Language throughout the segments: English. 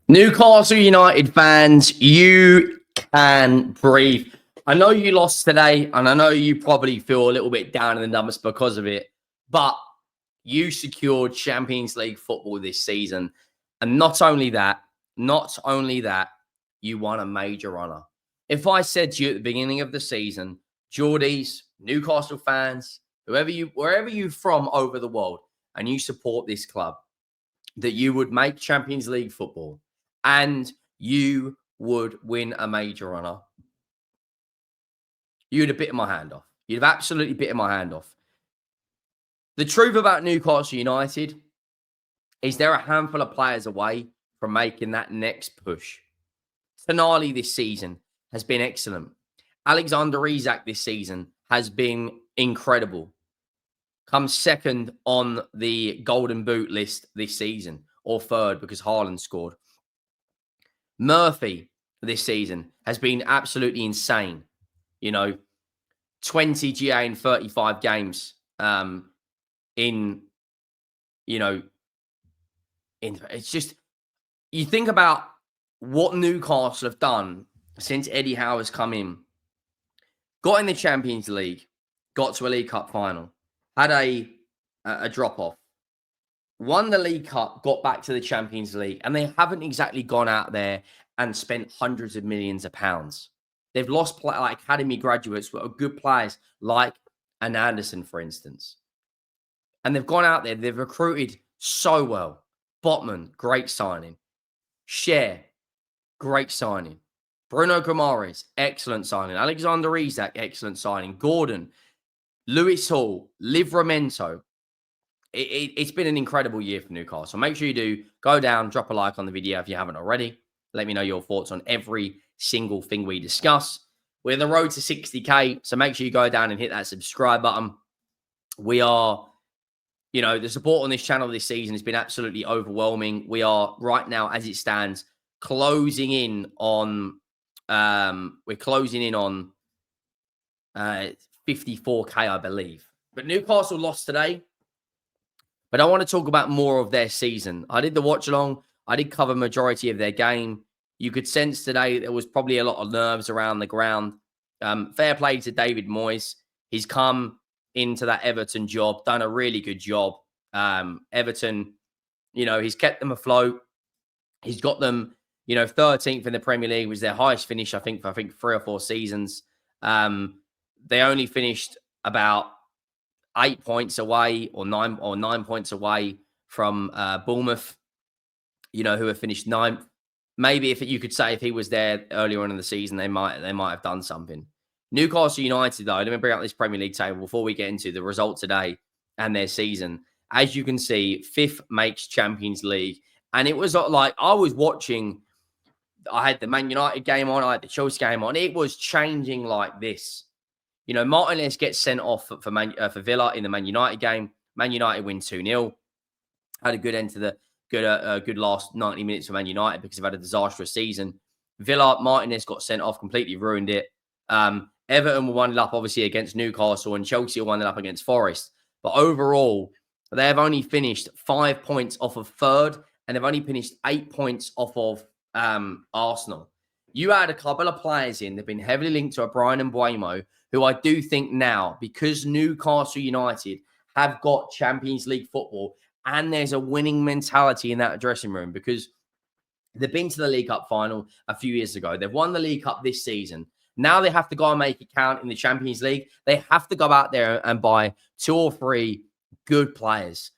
Newcastle United fans, you can breathe. I know you lost today, and I know you probably feel a little bit down in the numbers because of it, but you secured Champions League football this season. And not only that, you won a major honour. If I said to you at the beginning of the season, Geordies, Newcastle fans, wherever you're from over the world, and you support this club, that you would make Champions League football and you would win a major honour, you'd have bitten my hand off. You'd have absolutely bitten my hand off. The truth about Newcastle United is they're a handful of players away from making that next push. Tonali this season has been excellent. Alexander Isak this season has been incredible. Comes second on the Golden Boot list this season, or third because Haaland scored. Murphy this season has been absolutely insane. 20 GA in 35 games. It's just, you think about what Newcastle have done since Eddie Howe has come in. Got in the Champions League, got to a League Cup final, had a drop-off, won the League Cup, got back to the Champions League, and they haven't exactly gone out there and spent hundreds of millions of pounds. They've lost academy graduates who are good players like an Anderson, for instance. And they've gone out there, they've recruited so well. Botman, great signing. Cher, great signing. Bruno Guimarães, excellent signing. Alexander Isak, excellent signing. Gordon, Lewis Hall, Livramento. It's been an incredible year for Newcastle. Make sure you do go down, drop a like on the video if you haven't already. Let me know your thoughts on every single thing we discuss. We're on the road to 60K, so make sure you go down and hit that subscribe button. We are, the support on this channel this season has been absolutely overwhelming. We are right now, as it stands, closing in on 54K, I believe. But Newcastle lost today. But I want to talk about more of their season. I did the watch along. I did cover majority of their game. You could sense today there was probably a lot of nerves around the ground. Fair play to David Moyes. He's come into that Everton job, done a really good job. Everton, he's kept them afloat. He's got them, 13th in the Premier League, was their highest finish, I think 3 or 4 seasons. They only finished about 8 points away or 9 points away from Bournemouth, who have finished 9th. Maybe if he was there earlier on in the season, they might have done something. Newcastle United, though, let me bring up this Premier League table before we get into the result today and their season. As you can see, 5th makes Champions League. And it was like, I was watching, I had the Man United game on, I had the Chelsea game on. It was changing like this. Martinez gets sent off for Villa in the Man United game. Man United win 2-0. Had a good end to the good last 90 minutes for Man United because they've had a disastrous season. Villa, Martinez got sent off, completely ruined it. Everton were 1-0 up, obviously, against Newcastle, and Chelsea were 1-0 up against Forest. But overall, they have only finished 5 points off of third, and they've only finished 8 points off of Arsenal. You add a couple of players in, they've been heavily linked to Brian Mbeumo, who I do think now, because Newcastle United have got Champions League football, and there's a winning mentality in that dressing room, because they've been to the League Cup final a few years ago. They've won the League Cup this season. Now they have to go and make it count in the Champions League. They have to go out there and buy 2 or 3 good players,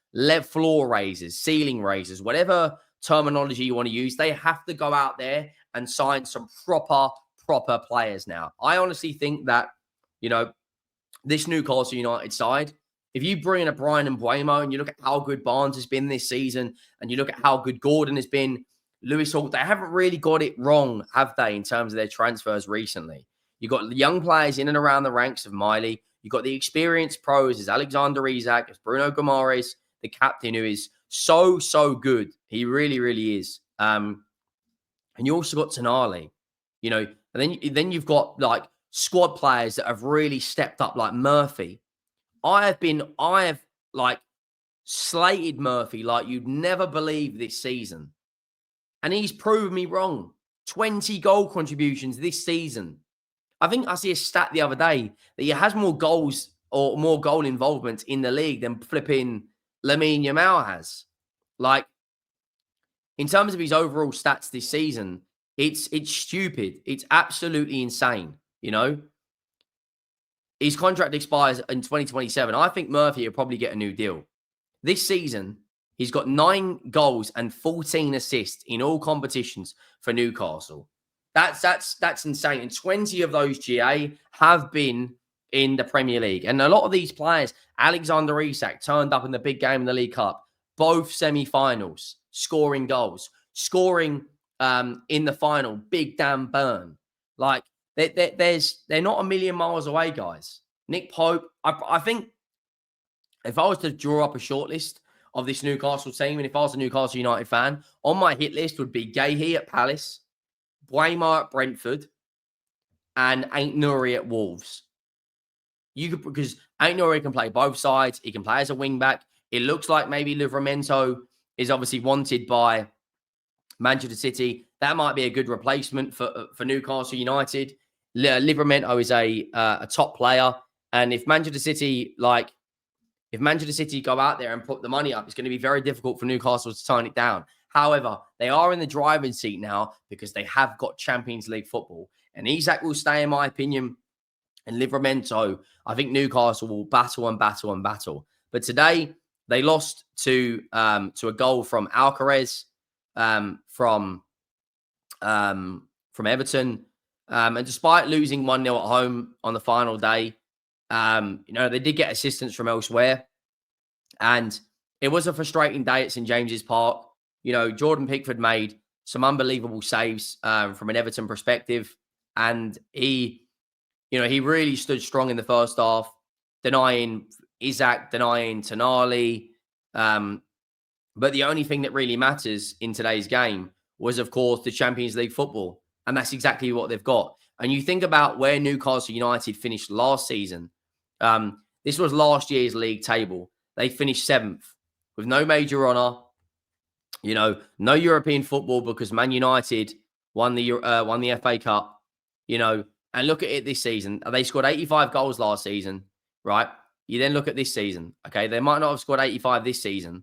floor raisers, ceiling raisers, whatever terminology you want to use. They have to go out there and sign some proper players now. I honestly think that, this Newcastle United side, if you bring in a Brian Mbeumo and you look at how good Barnes has been this season, and you look at how good Gordon has been, Lewis Hall, they haven't really got it wrong, have they, in terms of their transfers recently? You've got young players in and around the ranks of Miley. You've got the experienced pros as Alexander Isak, as Bruno Guimarães, the captain, who is so good. He really, really is. And you also got Tonali, and then you've got like squad players that have really stepped up, like Murphy. I have slated Murphy like you'd never believe this season. And he's proven me wrong. 20 goal contributions this season. I think I see a stat the other day that he has more goals or more goal involvement in the league than flipping Lamine Yamal has. Like, in terms of his overall stats this season, it's stupid. It's absolutely insane, you know? His contract expires in 2027. I think Murphy will probably get a new deal. This season, he's got 9 goals and 14 assists in all competitions for Newcastle. That's insane. And 20 of those, GA, have been in the Premier League. And a lot of these players, Alexander Isak turned up in the big game in the League Cup, both semi-finals, scoring goals, scoring in the final, big damn burn. Like, they're not a million miles away, guys. Nick Pope, I think if I was to draw up a shortlist of this Newcastle team, and if I was a Newcastle United fan, on my hit list would be Gahey at Palace, Guaymar at Brentford, and Ain't Nouri at Wolves. Because Ain't Nouri can play both sides. He can play as a wing back. It looks like maybe Livramento is obviously wanted by Manchester City. That might be a good replacement for Newcastle United. Livramento is a top player, and if Manchester City go out there and put the money up, it's going to be very difficult for Newcastle to turn it down. However, they are in the driving seat now because they have got Champions League football, and Isak will stay, in my opinion, and Livramento, I think Newcastle will battle and battle and battle. But today they lost to a goal from Alcaraz, from Everton. And despite losing 1-0 at home on the final day, they did get assistance from elsewhere. And it was a frustrating day at St. James's Park. Jordan Pickford made some unbelievable saves from an Everton perspective. And he really stood strong in the first half, denying Isak, denying Tonali. But the only thing that really matters in today's game was, of course, the Champions League football. And that's exactly what they've got. And you think about where Newcastle United finished last season. This was last year's league table. They finished 7th with no major honour. No European football because Man United won the FA Cup. And look at it this season. They scored 85 goals last season, right? You then look at this season. Okay, they might not have scored 85 this season,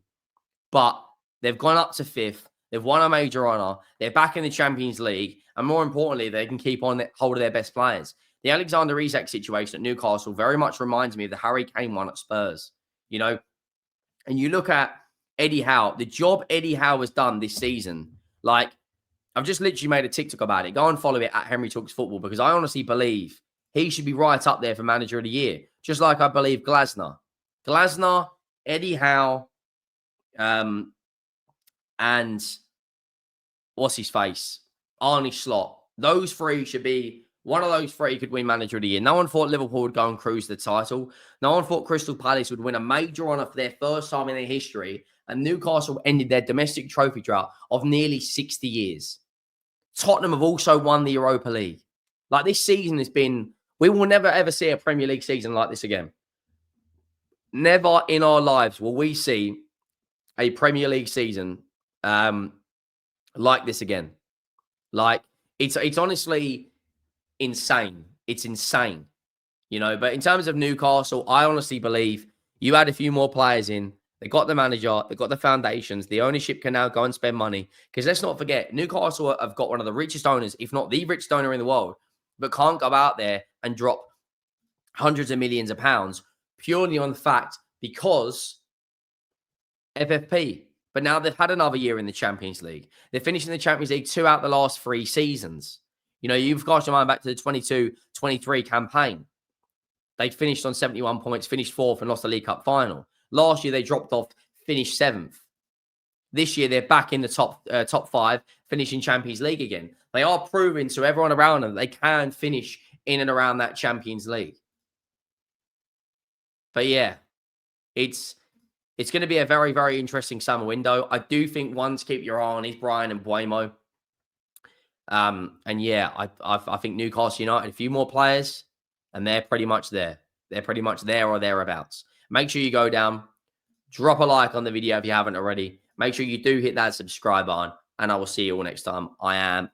but they've gone up to 5th. They've won a major honour. They're back in the Champions League. And more importantly, they can keep on hold of their best players. The Alexander Isak situation at Newcastle very much reminds me of the Harry Kane one at Spurs. And you look at Eddie Howe, the job Eddie Howe has done this season. Like, I've just literally made a TikTok about it. Go and follow it at Henry Talks Football, because I honestly believe he should be right up there for Manager of the Year. Just like I believe Glasner, Eddie Howe, and what's his face? Arne Slot. Those 3 should be, one of those 3 could win Manager of the Year. No one thought Liverpool would go and cruise the title. No one thought Crystal Palace would win a major honour for their first time in their history. And Newcastle ended their domestic trophy drought of nearly 60 years. Tottenham have also won the Europa League. Like, this season has been, we will never ever see a Premier League season like this again. Never in our lives will we see a Premier League season like this again. Like, it's honestly insane. It's insane, But in terms of Newcastle, I honestly believe you add a few more players in. They got the manager. They got the foundations. The ownership can now go and spend money. Because let's not forget, Newcastle have got one of the richest owners, if not the richest owner in the world, but can't go out there and drop hundreds of millions of pounds purely on the fact because FFP. But now they've had another year in the Champions League. They're finishing the Champions League 2 out of the last 3 seasons. You've cast your mind back to the 22-23 campaign. They finished on 71 points, finished 4th and lost the League Cup final. Last year, they dropped off, finished 7th. This year, they're back in the top 5, finishing Champions League again. They are proving to everyone around them that they can finish in and around that Champions League. But yeah, it's going to be a very, very interesting summer window. I do think one to keep your eye on is Brian and Buemo. And yeah, I think Newcastle United, a few more players, and they're pretty much there. They're pretty much there or thereabouts. Make sure you go down, drop a like on the video if you haven't already. Make sure you do hit that subscribe button. and I will see you all next time. I am